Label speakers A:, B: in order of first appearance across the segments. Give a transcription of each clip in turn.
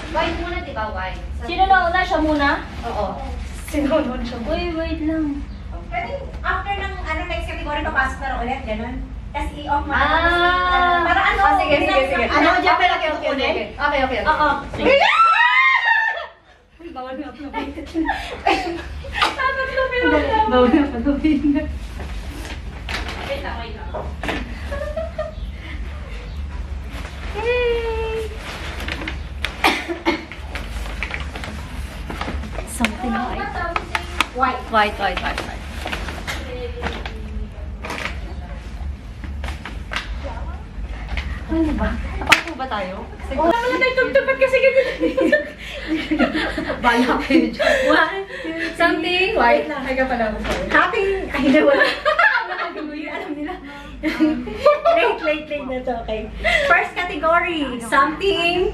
A: White muna, di ba? White.
B: Sino na una? Siya muna?
A: Oo. Sinunod siya.
B: Uy, wait lang.
C: Pwede, after ng next category, papasok na rin ulit, ganun. Tapos i-off mo na. Para ano?
A: Sige, sige, sige.
C: Ano, dyan pala
A: Okay, okay, okay. Okay, okay.
C: Oo.
B: Sige.
A: Bawal na uploadin.
B: Bawal na patuloy na. Wait lang, wait lang.
A: Something white.
C: White.
A: White, white, white, white. Ano ba? Napako ba tayo?
B: Wala na tayo tugtupad kasi ganito.
A: Bala kayo dyan. Something white. Ay ka pala ako.
C: Happy, ay, hindi, wala. Nakagaluyo, alam nila. Late na to, okay. First category, something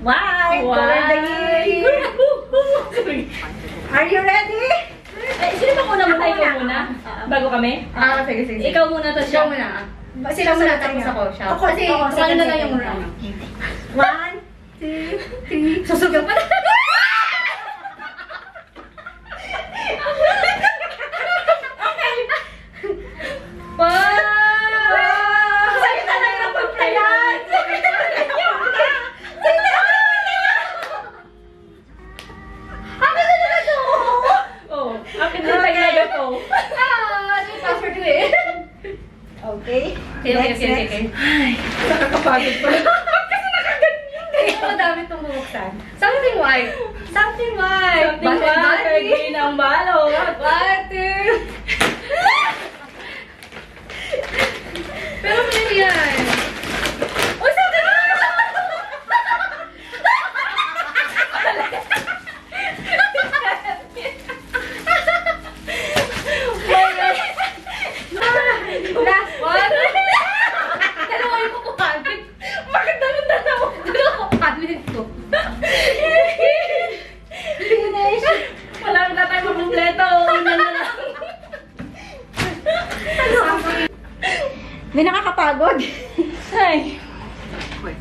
C: white. Color the year. Are you ready?
B: Eh, sino ba una muna? Ikaw muna? Bago kami?
A: Sige, sige.
B: Ikaw muna to siya.
A: Siya muna. Sila muna, tapos ako. Siya.
C: Ako,
A: Kasi,
C: ako,
A: kung na lang
C: sige,
A: yung
C: sige.
A: round.
C: 1, 2, 3. Susugaw pa na.
A: Wow!
C: Sa'yo talaga na pagplayan.
B: Oo. Akin na tayo na to.
A: Ano yung password ko eh?
C: Okay.
A: Okay, okay, okay, okay.
B: Nakakapagod pa.
A: Ito, dami itong bubuksan. Something white. Something white.
B: Something white. Green ang balot.
A: Butter. Pero pwede yan. Uy, something
C: Last
A: What? Dalawa yung kukuhanin. Bakit dalawa? Dalawa kukuhanin ko.
C: finish.
B: Wala na tayo makumpleto. Una na lang.
C: Hindi nakakapagod.
B: Ay.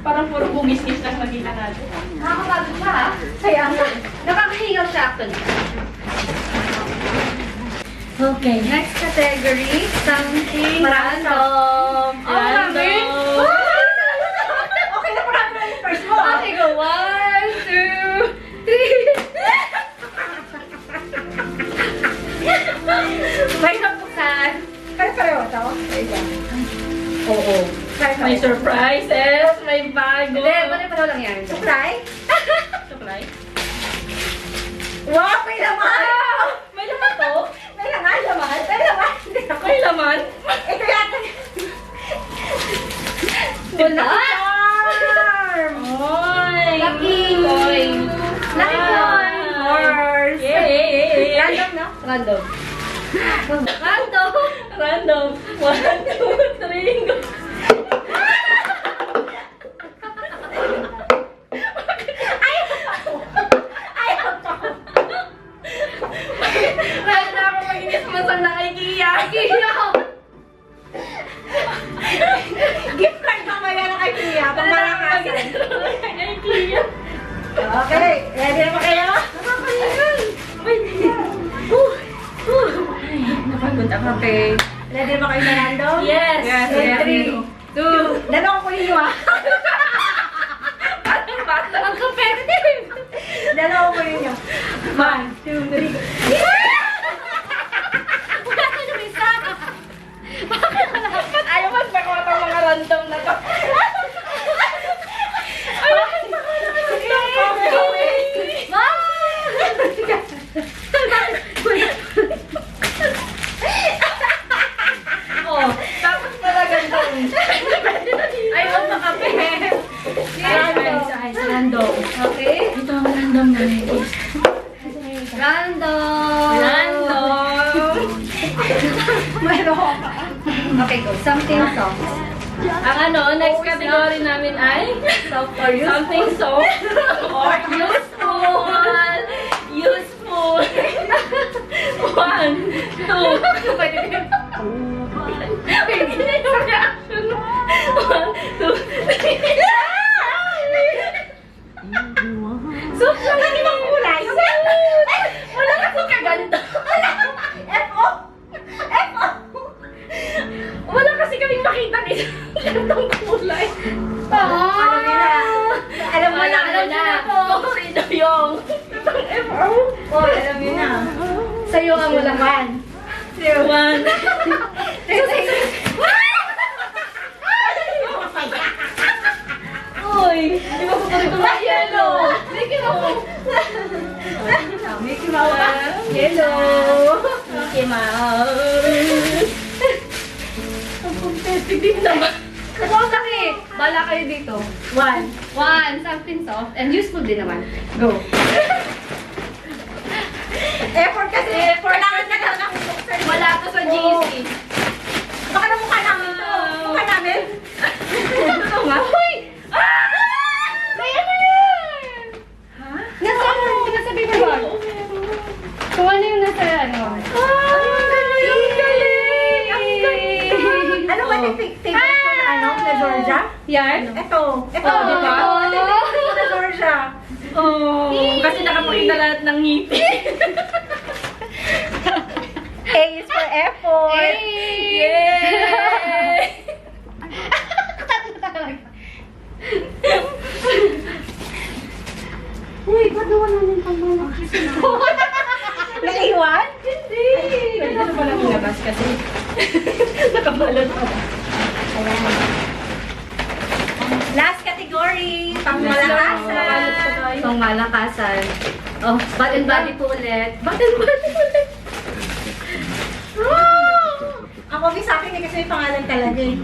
B: Parang puro bungis-gis lang nakita natin.
A: Nakakapagod siya ha?
C: Kaya nga.
A: Nakakahingaw siya actually.
C: Okay.
A: Next category, something
C: Random.
A: Oh, marami.
C: Okay na, marami na yung first mo.
A: Okay, go. 1, 2, 3. May nabuksan.
C: Pare-pareho to.
A: Oo.
B: May surprises, may bago.
A: Hindi, pare-pareho lang yan.
C: Supply?
B: Supply?
C: Wow, may laman!
B: May laman to?
C: May laman, laman. May laman.
B: May laman?
C: Ito yata.
A: Wala.
C: Charm!
B: Oy!
A: Lucky.
B: Oy!
C: Lucky coin. Horse.
B: Yay!
C: Random, no?
A: Random. Random.
B: Random. 1, 2, 3, go! Bakit na ako mag-inis masang nakikiya?
C: Gift card mamaya na kay Pia. Pangmalakasan.
B: Nakikiya.
C: Okay. Ready na ba kayo?
B: Napagod ako.
A: Okay.
C: Ready na ba kayo na random?
B: Yes!
A: Yes,
C: Okay,
A: yes.
C: 3, 2. Dalawa ko ninyo ah.
A: Ang competitive.
C: Dalawa ko ninyo. 1, 2, 3.
A: Wala ka naman isa.
B: Ba't ayaw mas bako itong mga random na to? Oh, tapos pala gandang. Ayaw makape.
C: Random.
A: Okay.
B: Ito ang random na nito.
A: Random.
B: Random.
C: Mayroon ko pa.
A: Okay, go. Something soft.
B: Ang next category namin ay
A: Soft or useful.
B: something soft or useful. Useful. 1, 2.
A: Pwede din.
B: Pwede na yung reaction. 1, 2, 3.
A: So,
C: Ang ibang kulay.
A: wala kasi kaganda.
C: F.O. F.O.
A: Wala kasi kaming makita ni gandang kulay.
C: Alam niyo na. Alam mo na.
A: Alam niyo na po kung sino yung FO.
C: Oh, alam niyo na.
A: Sa'yo ang walang
C: 1, 2, 1.
A: Uy, di ba paborito mo ang yellow? Mickey Mouse.
C: Mickey Mouse. Yellow. Mickey Mouse.
A: Ang competitive naman. Wow, laki. Bala kayo dito.
C: 1.
A: Something soft and useful din naman.
C: Go. Effort kasi. Kailangan na lang ng boxer.
A: Wala to sa GC.
C: Baka na mukha namin to. Mukha namin.
A: Ito nga. Uy! May ano yan?
C: Ha?
A: Nasa ano? Nasa paper bag. Kung ano yung nasa ano?
C: Ang galing!
A: Ang galing!
C: Ano ba yung favorite ko na ano? Na Georgia?
A: Yan?
C: Ito. Ito,
A: Oh,
C: di ba?
A: oh.
C: Ito yung favorite ko na Georgia.
A: Oh. Kasi nakapakita lahat ng ngiti.
C: A is for effort.
A: Yay!
B: Uy, ba't nawala na yung pangmalaki?
C: Naiwan?
A: Hindi! Pwede na pala nilabas kasi. Nakabalot pa.
C: Last category. Pangmalakasan.
A: Pangmalakasan. Oh, bat and body po ulit. Bat and body ulit.
C: Ang obvious sa akin eh, kasi may pangalan talaga eh.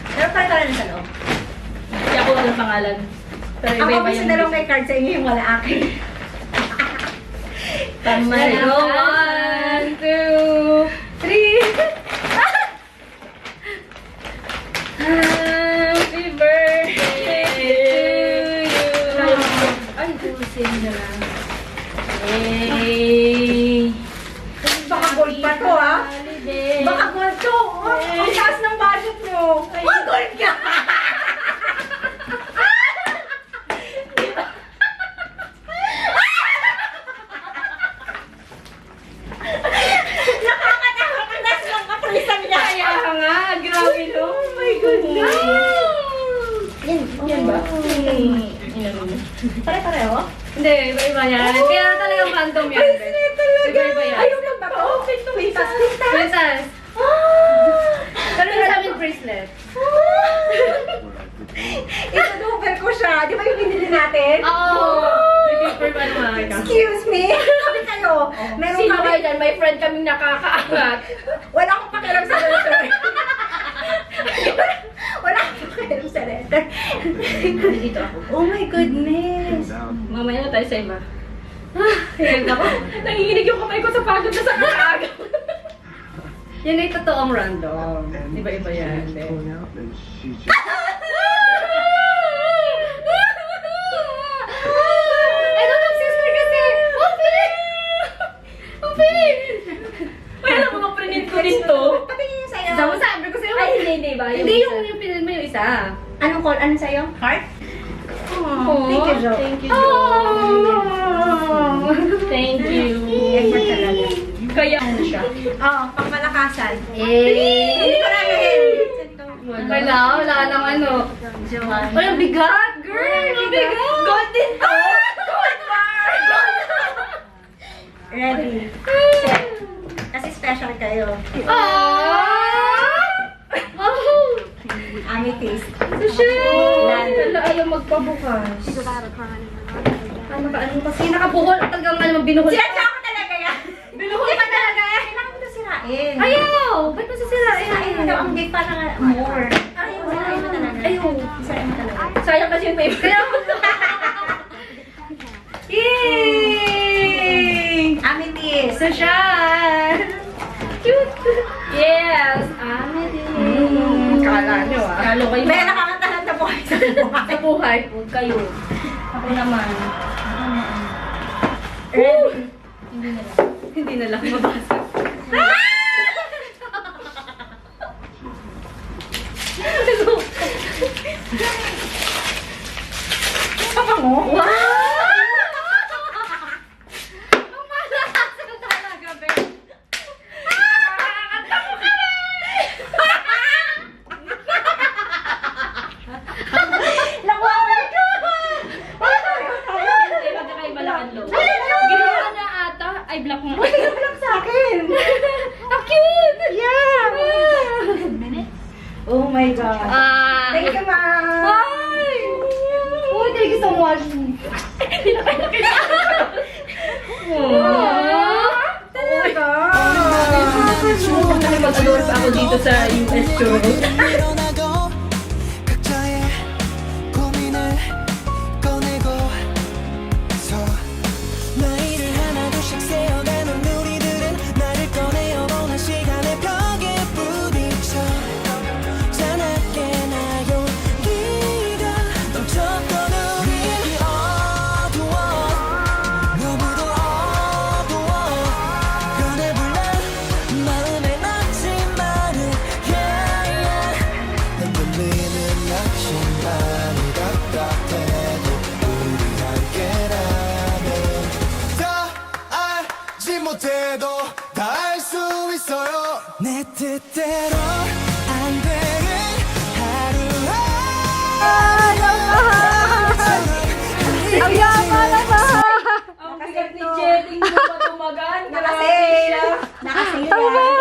C: Pero parang talaga sa loob.
A: Hindi ako walang pangalan. Pero
C: Ang
A: iba-iba
C: obvious
A: yung
C: na lang may card sa inyo yung wala akin.
A: Pamalo. 1, 2, 3. Happy birthday to you. Ay, tusin na lang. Yay!
C: Baka gold pa to ah.
A: Holiday.
C: Baka gold to. Oh, ang taas ng budget nyo. Oh, gold ka! Nakakatawa ang taas ng kaprisan niya.
A: Kaya nga, grabe no.
C: Oh my goodness.
A: Yan ba?
C: Pare-pareho?
A: Hindi, iba-iba yan. Kaya talagang random yan.
C: Bracelet talaga.
A: Iba-iba yan.
C: Ayun lang ba to? Quintas. Quintas.
A: Princess.
C: Ah!
A: Pero yung sa amin bracelet.
C: Ito double ko siya. Di ba yung binili natin?
A: Oo. May paper ba naman?
C: Excuse me. Sabi kayo. Meron
A: Sino
C: kami.
A: kayo dyan? May friend kaming nakakaangat.
C: Wala akong pakialam sa letter. Wala akong pakialam sa letter.
A: Dito ako.
C: Oh my goodness.
A: Mamaya na tayo sa iba. Ayan ako. Nanginginig yung kamay ko sa pagod na sa kaaga. Yan ay totoong random. Iba-iba yan. Ay, don't sister kasi! Open! Open! Ay, alam mo, maprinig ko dito.
C: Pati yung sa'yo.
A: Sabi ko sa'yo,
C: Ay, hindi ba?
A: Hindi yung pinag mo yung isa.
C: Anong call? Anong sa'yo? Heart?
A: Oh,
C: Thank you, Jo.
A: Thank you,
C: Oh.
A: Thank you.
C: Effort talaga.
A: Kaya ano siya?
C: Oo, pangmalakasan.
A: Eh!
C: Hindi ko na yun.
A: Wala nang ano.
C: Joanne.
A: Ay, ang bigat! Girl, ang bigat!
C: Gold din to! Gold bar! Ready. Set. Kasi special kayo.
A: Ah! Oh!
C: Amethyst.
A: Sushel! Wala, ayaw magpabukas. Ano ba? Ano kasi nakabuhol? Talagang ano, binuhol.
C: Sinadya ko talaga yan.
A: Binuhol pa talaga.
C: Kailangan mo na sirain.
A: Ayaw! Ba't masasirain?
C: Sirain mo daw. Ang big pa na more. Ayaw, sirain mo talaga.
A: Ayaw.
C: Sirain mo talaga.
A: Sayang kasi yung paper. Kaya
C: Yay! Amethyst.
A: Sushel! Cute! Yes! Kala nyo ah. Kalo kayo.
C: May nakakatahan na po kayo sa buhay.
A: Sa buhay, huwag kayo. Ako naman.
C: Ready?
A: Hindi na lang mabasa.
C: Papa mo?
A: Wow!
B: i-block mo.
C: Buti ka lang sa akin.
A: Ang cute!
C: Yeah! Oh my God. Thank you, ma'am.
A: Hi! Oh, thank you so much.
C: Talaga.
A: Mag-adore pa ako dito sa US Churros.
D: 일어나고 각자의 고민을 꺼내고서 나이를 하나둘씩 세어가는 우리들은 나를 꺼내어 보는 시간의 벽에 부딪혀 자나게 나 용기가 넘쳤던 우리 어두워 너무도 어두워 변해불러 마음에 낙심만은 난 들리는 낙심만이 답답해도 우리 함께라면 다 알지 못해도 다 알 수 있어요 내 뜻대로 안 되는
C: Ang yama naman.
B: Ang bigat ni Jelly mo pa tumagan.
C: Nakasale. Nakasale yan.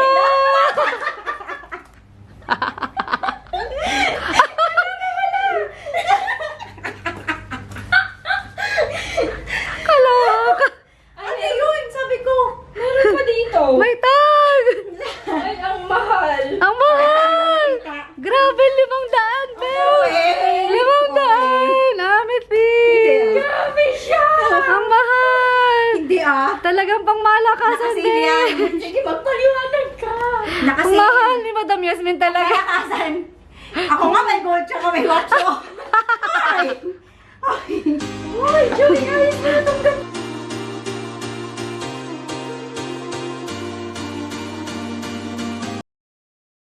A: Kaloka!
C: Ano yun? Sabi ko.
B: Meron pa dito.
A: May tag!
B: Ay, ang mahal.
A: Ang mahal! Grabe, 500, Bel! 500! Amethyst!
B: Grabe siya.
A: Ang mahal!
C: Hindi ah.
A: Talagang pang malakasan,
C: Nakasale yan.
A: Bel!
B: Sige, magpaliwanag ka.
A: Ang
C: Nakasale.
A: mahal ni Madam Yasmin talaga.
C: Kalakasan. Ako nga may gold tsaka may watch.